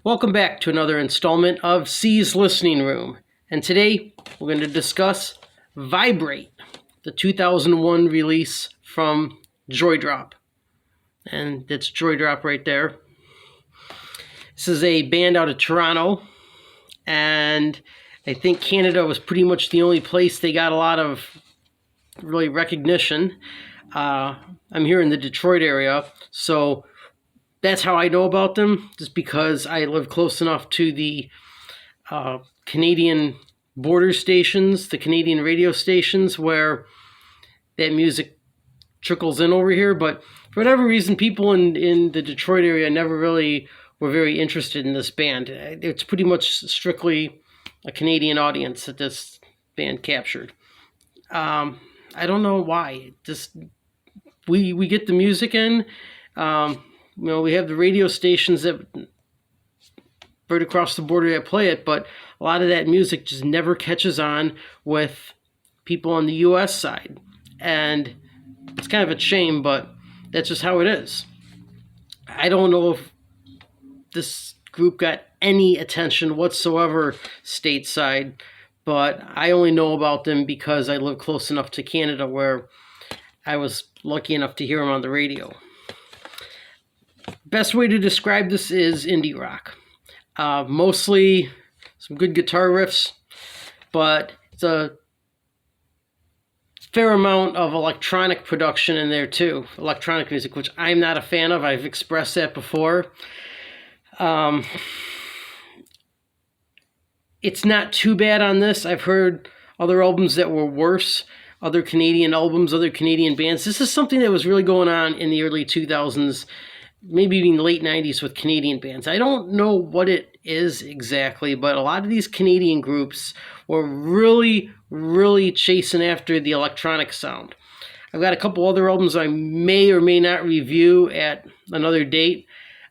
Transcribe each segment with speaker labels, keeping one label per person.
Speaker 1: Welcome back to another installment of C's Listening Room. And today we're going to discuss Vibrate, the 2001 release from Joydrop. And that's Joydrop right there. This is a band out of Toronto. And I think Canada was pretty much the only place they got a lot of really recognition. I'm here in the Detroit area, so that's how I know about them, just because I live close enough to the Canadian border stations, the Canadian radio stations, where that music trickles in over here. But for whatever reason, people in the Detroit area never really were very interested in this band. It's pretty much strictly a Canadian audience that this band captured. I don't know why. Just we get the music in. We have the radio stations that right across the border that play it, but a lot of that music just never catches on with people on the U.S. side. And it's kind of a shame, but that's just how it is. I don't know if this group got any attention whatsoever stateside, but I only know about them because I live close enough to Canada where I was lucky enough to hear them on the radio. Best way to describe this is indie rock. Mostly some good guitar riffs, but it's a fair amount of electronic production in there too. Electronic music, which I'm not a fan of. I've expressed that before. It's not too bad on this. I've heard other albums that were worse. Other Canadian albums, other Canadian bands. This is something that was really going on in the early 2000s. Maybe even late 90s with Canadian bands. I don't know what it is exactly, but a lot of these Canadian groups were really, really chasing after the electronic sound. I've got a couple other albums I may or may not review at another date.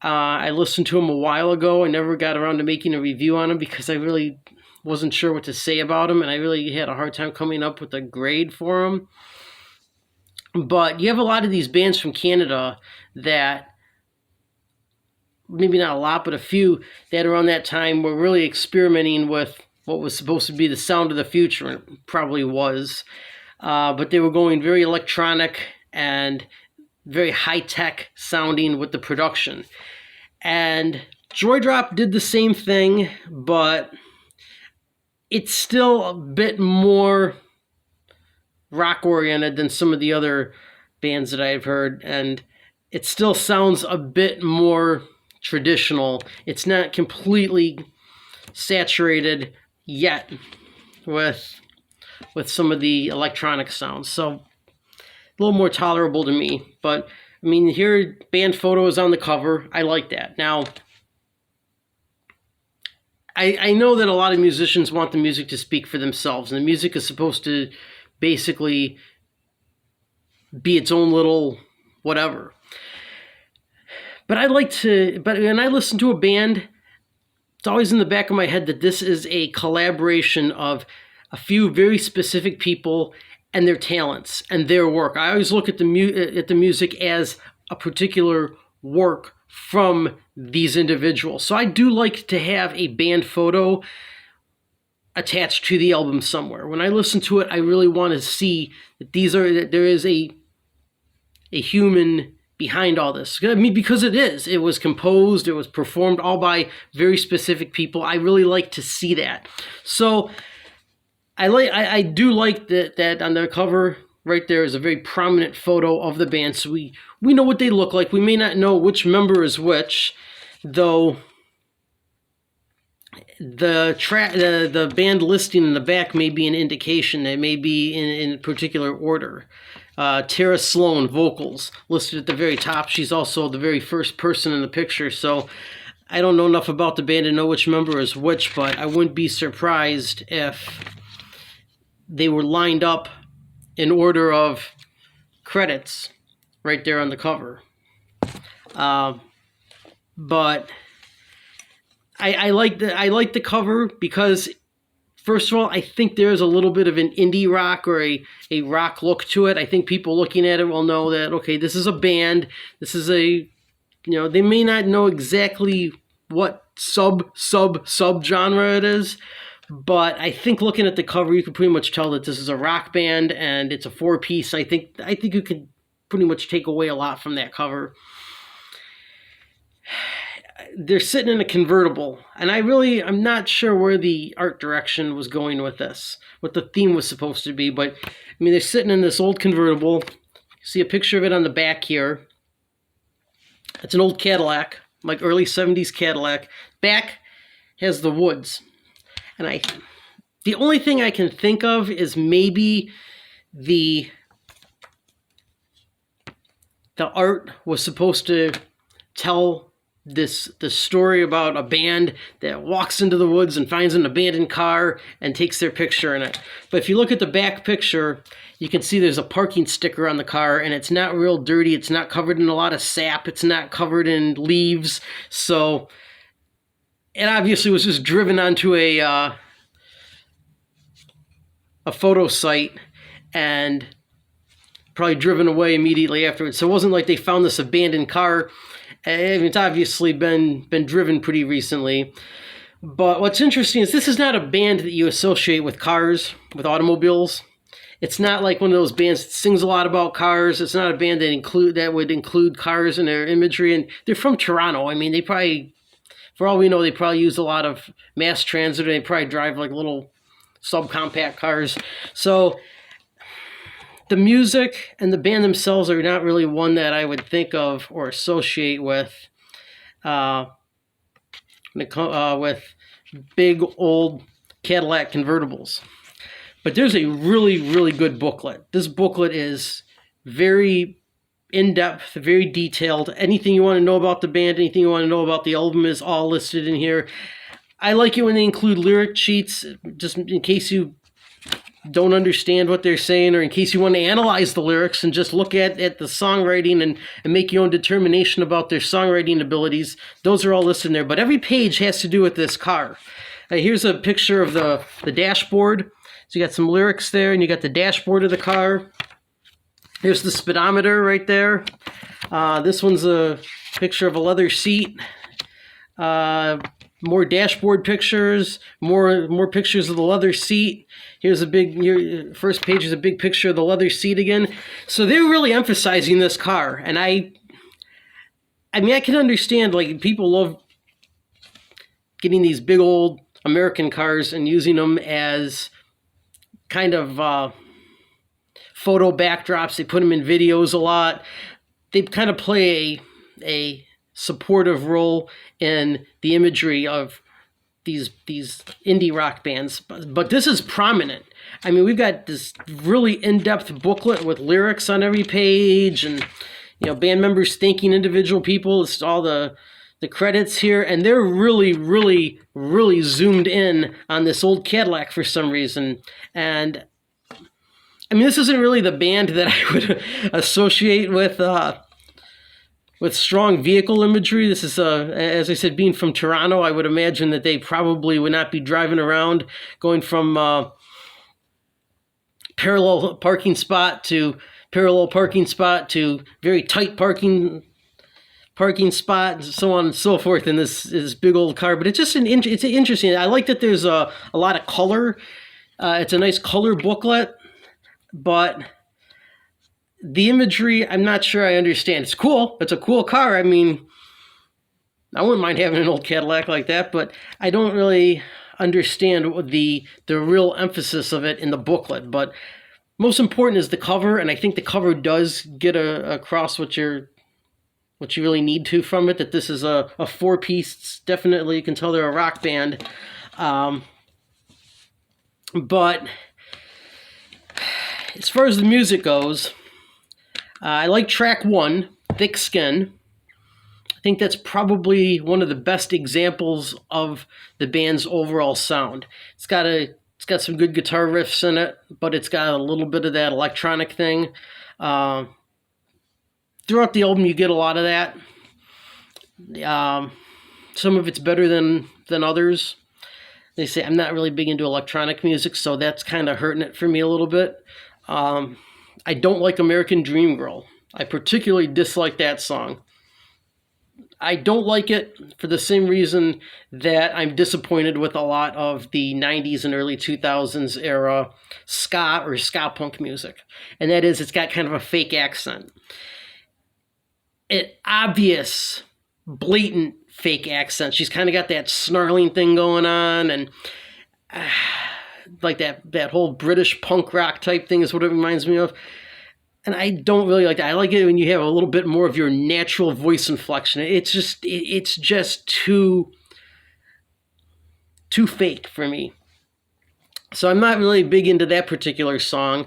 Speaker 1: I listened to them a while ago. I never got around to making a review on them because I really wasn't sure what to say about them, and I really had a hard time coming up with a grade for them. But you have a lot of these bands from Canada that, maybe not a lot, but a few that around that time were really experimenting with what was supposed to be the sound of the future, and it probably was. But they were going very electronic and very high-tech sounding with the production. And Joydrop did the same thing, but it's still a bit more rock-oriented than some of the other bands that I've heard, and it still sounds a bit more traditional. It's not completely saturated yet with some of the electronic sounds, so a little more tolerable to me. But I mean, here band photo is on the cover. I like that. Now, I know that a lot of musicians want the music to speak for themselves, and the music is supposed to basically be its own little whatever. But when I listen to a band, it's always in the back of my head that this is a collaboration of a few very specific people and their talents and their work. I always look at the music as a particular work from these individuals. So I do like to have a band photo attached to the album somewhere. When I listen to it, I really want to see that there is a human behind all this. I mean, because it is. It was composed, it was performed all by very specific people. I really like to see that. So I do like that on the cover right there is a very prominent photo of the band. So we know what they look like. We may not know which member is which, though the band listing in the back may be an indication. They may be in particular order. Tara Sloan, vocals, listed at the very top. She's also the very first person in the picture, so I don't know enough about the band to know which member is which, but I wouldn't be surprised if they were lined up in order of credits right there on the cover. But I like the cover because, first of all, I think there's a little bit of an indie rock or a rock look to it. I think people looking at it will know that, okay, this is a band. This is they may not know exactly what sub genre it is. But I think looking at the cover, you can pretty much tell that this is a rock band and it's a 4-piece. I think you could pretty much take away a lot from that cover. They're sitting in a convertible, and I'm not sure where the art direction was going with this, what the theme was supposed to be, but I mean, they're sitting in this old convertible. You see a picture of it on the back here. It's an old Cadillac, like early 70s Cadillac. Back has the woods. And the only thing I can think of is maybe the art was supposed to tell the story about a band that walks into the woods and finds an abandoned car and takes their picture in it. But if you look at the back picture, you can see there's a parking sticker on the car, and it's not real dirty. It's not covered in a lot of sap. It's not covered in leaves. So it obviously was just driven onto a photo site and probably driven away immediately afterwards. So it wasn't like they found this abandoned car. It's obviously been driven pretty recently. But what's interesting is this is not a band that you associate with cars, with automobiles. It's not like one of those bands that sings a lot about cars. It's not a band that would include cars in their imagery. And they're from Toronto. I mean, they probably, for all we know, they probably use a lot of mass transit, and they probably drive like little subcompact cars. So the music and the band themselves are not really one that I would think of or associate with big old Cadillac convertibles. But there's a really, really good booklet. This booklet is very in-depth, very detailed. Anything you want to know about the band, anything you want to know about the album is all listed in here. I like it when they include lyric sheets, just in case you don't understand what they're saying, or in case you want to analyze the lyrics and just look at the songwriting and make your own determination about their songwriting abilities. Those are all listed in there. But every page has to do with this car. Here's a picture of the dashboard. So you got some lyrics there, and you got the dashboard of the car. Here's the speedometer right there. This one's a picture of a leather seat. More dashboard pictures, more pictures of the leather seat. Here's first page is a big picture of the leather seat again. So they're really emphasizing this car, and I mean, I can understand, like, people love getting these big old American cars and using them as kind of photo backdrops. They put them in videos a lot. They kind of play a supportive role in the imagery of these indie rock bands. But this is prominent. I mean, we've got this really in-depth booklet with lyrics on every page, and band members thanking individual people. It's all the credits here, and they're really, really, really zoomed in on this old Cadillac for some reason. And I mean, this isn't really the band that I would associate with strong vehicle imagery. This is, as I said, being from Toronto, I would imagine that they probably would not be driving around going from parallel parking spot to parallel parking spot to very tight parking spot, and so on and so forth in this big old car. But it's just it's interesting. I like that there's a lot of color. It's a nice color booklet, but the imagery, I'm not sure I understand. It's cool. It's a cool car. I mean, I wouldn't mind having an old Cadillac like that, but I don't really understand the real emphasis of it in the booklet. But most important is the cover, and I think the cover does get across what you really need to from it, that this is a 4-piece. Definitely, you can tell they're a rock band. But as far as the music goes, I like track 1, Thick Skin. I think that's probably one of the best examples of the band's overall sound. It's got some good guitar riffs in it, but it's got a little bit of that electronic thing. Throughout the album, you get a lot of that. Some of it's better than others. They say I'm not really big into electronic music, so that's kind of hurting it for me a little bit. I don't like American Dream Girl. I particularly dislike that song. I don't like it for the same reason that I'm disappointed with a lot of the 90s and early 2000s era ska or ska punk music. And that is, it's got kind of a fake accent. An obvious, blatant fake accent. She's kind of got that snarling thing going on, and like that whole British punk rock type thing is what it reminds me of. And I don't really like that. I like it when you have a little bit more of your natural voice inflection. It's just too fake for me. So I'm not really big into that particular song.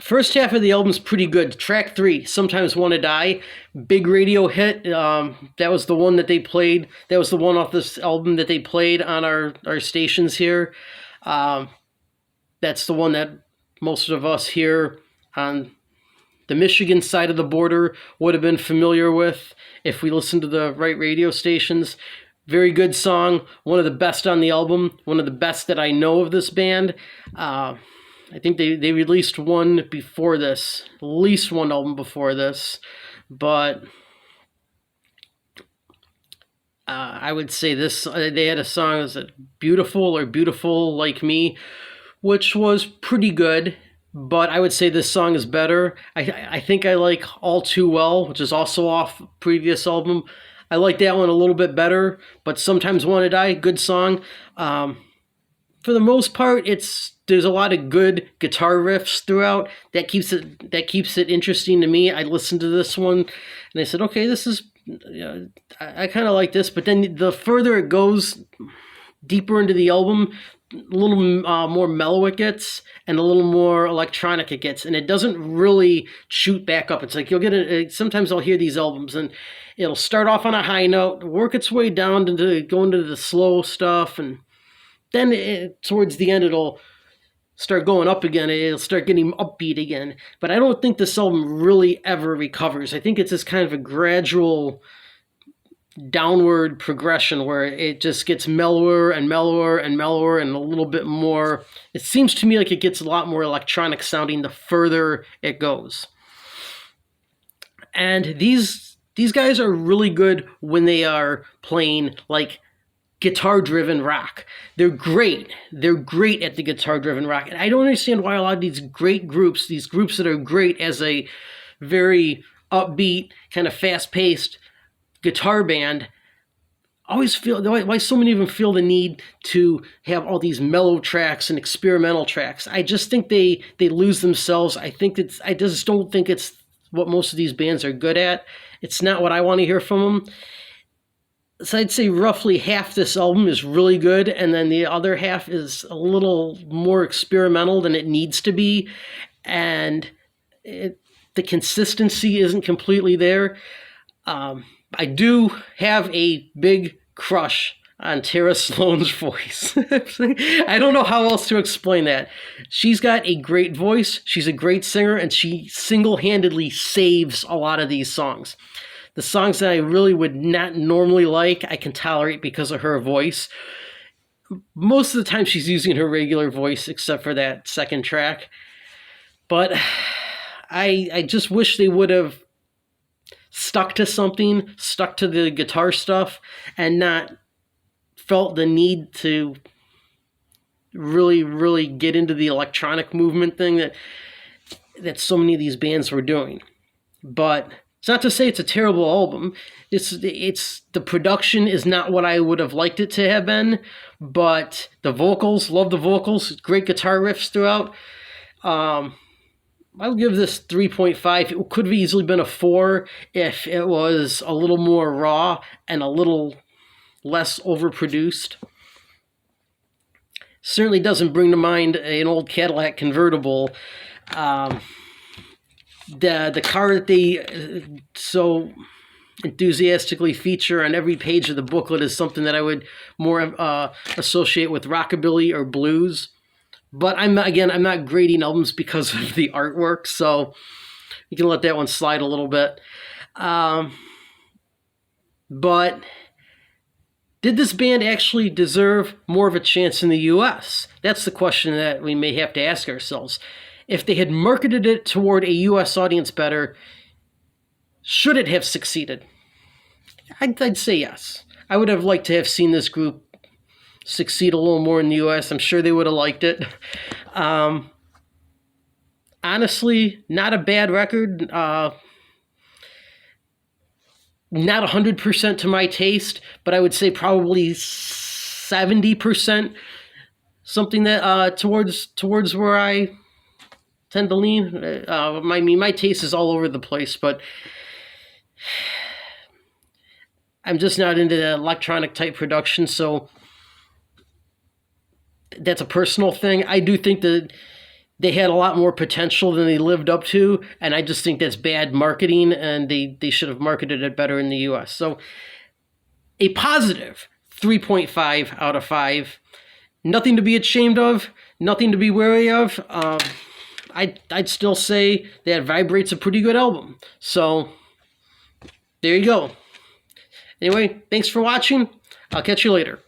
Speaker 1: First half of the album's pretty good. Track 3, Sometimes Wanna Die, big radio hit. That was the one that they played. That was the one off this album that they played on our stations here. That's the one that most of us here on the Michigan side of the border would have been familiar with if we listened to the right radio stations. Very good song, one of the best on the album, one of the best that I know of this band. I think they released one before this, at least one album before this, but I would say this, they had a song, is it Beautiful or Beautiful Like Me, which was pretty good, but I would say this song is better. I think I like All Too Well, which is also off previous album. I like that one a little bit better, but Sometimes Wanna Die, good song. For the most part, there's a lot of good guitar riffs throughout. That keeps it interesting to me. I listened to this one and I said, okay, this is, I kind of like this. But then the further it goes, deeper into the album, a little more mellow it gets and a little more electronic it gets, and it doesn't really shoot back up. It's like you'll get sometimes I'll hear these albums and it'll start off on a high note, work its way down to go into the slow stuff, and then towards the end it'll start going up again. It'll start getting upbeat again. But I don't think this album really ever recovers. I think it's this kind of a gradual downward progression where it just gets mellower and mellower and mellower and a little bit more. It seems to me like it gets a lot more electronic sounding the further it goes. And these guys are really good when they are playing like guitar-driven rock. They're great. They're great at the guitar-driven rock. And I don't understand why a lot of these groups that are great as a very upbeat, kind of fast-paced guitar band, always feel, why so many of them feel the need to have all these mellow tracks and experimental tracks. I just think they lose themselves. I just don't think it's what most of these bands are good at. It's not what I want to hear from them. So I'd say roughly half this album is really good, and then the other half is a little more experimental than it needs to be, and the consistency isn't completely there. I do have a big crush on Tara Sloan's voice. I don't know how else to explain that. She's got a great voice, she's a great singer, and she single-handedly saves a lot of these songs. The songs that I really would not normally like, I can tolerate because of her voice. Most of the time she's using her regular voice, except for that second track. But I just wish they would have stuck to something, stuck to the guitar stuff, and not felt the need to really, really get into the electronic movement thing that so many of these bands were doing. But it's not to say it's a terrible album. It's the production is not what I would have liked it to have been, but the vocals, love the vocals, great guitar riffs throughout. I'll give this 3.5. It could have easily been a 4 if it was a little more raw and a little less overproduced. Certainly doesn't bring to mind an old Cadillac convertible. The car that they so enthusiastically feature on every page of the booklet is something that I would more associate with rockabilly or blues. But I'm not grading albums because of the artwork, so you can let that one slide a little bit. But did this band actually deserve more of a chance in the U.S.? That's the question that we may have to ask ourselves. If they had marketed it toward a U.S. audience better, Should it have succeeded? I'd say yes. I would have liked to have seen this group succeed a little more in the US. I'm sure they would have liked it. Honestly, not a bad record. Not 100% to my taste, but I would say probably 70%, something that towards where I tend to lean. My taste is all over the place, but I'm just not into the electronic type production, so that's a personal thing. I do think that they had a lot more potential than they lived up to, and I just think that's bad marketing, and they should have marketed it better in the US. So a positive 3.5 out of 5. Nothing to be ashamed of, nothing to be wary of. I'd still say that Vibrate's a pretty good album. So there you go. Anyway, thanks for watching. I'll catch you later.